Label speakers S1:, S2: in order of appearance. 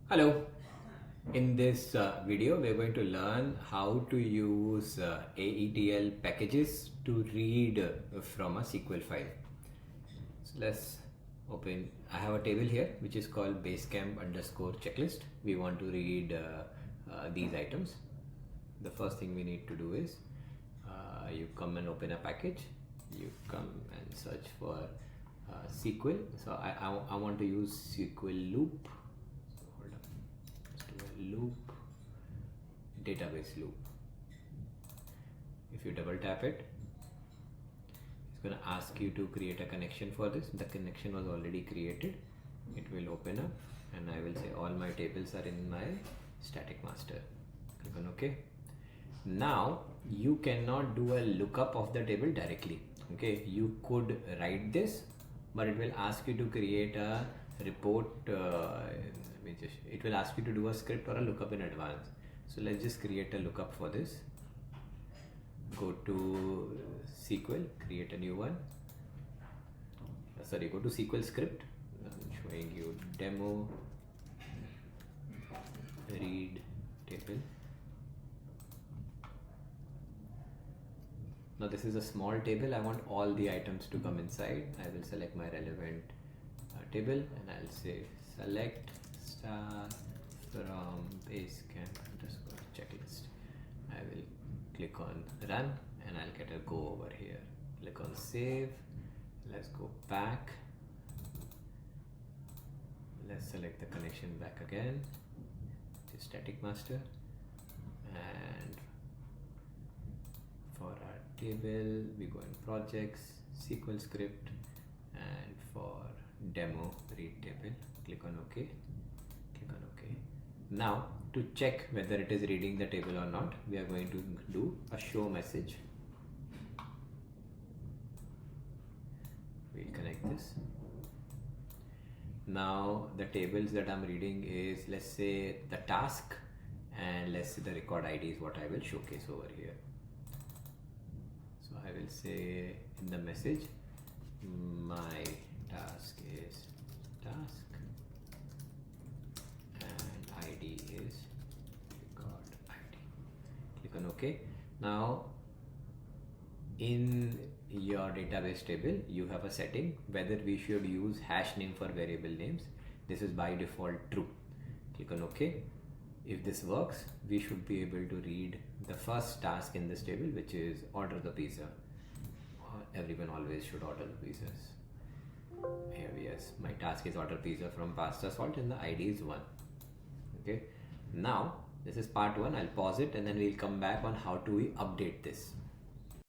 S1: Hello. In this video, we're going to learn how to use AETL packages to read from a SQL file. So let's open. I have a table here which is called Basecamp underscore checklist. We want to read these items. The first thing we need to do is you come and open a package. You come and search for SQL. So I want to use SQL loop. Loop, database loop. If you double tap it, it's going to ask you to create a connection for this. The connection was already created. It will open up and I will say all my tables are in my static master. Click on OK. Now you cannot do a lookup of the table directly. Okay, you could write this, but it will ask you to create a report. It will ask you to do a script or a lookup in advance. So let's just create a lookup for this. Go to SQL, create a new one. Go to SQL script. I'm showing you demo read table. Now this is a small table. I want all the items to come inside. I will select my relevant table and I'll say select star from Basecamp underscore checklist. I will click on run and I'll get a go over here. Click on save. Let's go back. Let's select the connection back again, which is static master, and for our table we go in projects, SQL script, and for demo read table, click on OK. Click on OK. Now to check whether it is reading the table or not, we are going to do a show message. We'll connect this. Now the tables that I'm reading is, let's say, the task, and let's say the record ID is what I will showcase over here. So I will say in the message, my task is task and ID is record ID. Click on OK. Now in your database table you have a setting whether we should use hash name for variable names. This is by default true. Click on OK. If this works, we should be able to read the first task in this table, which is order the pizza. Everyone always should order the pizzas. Here, yes, my task is order pizza from pasta salt and the ID is 1. Okay, now this is part 1. I'll pause it and then we'll come back on how do we update this.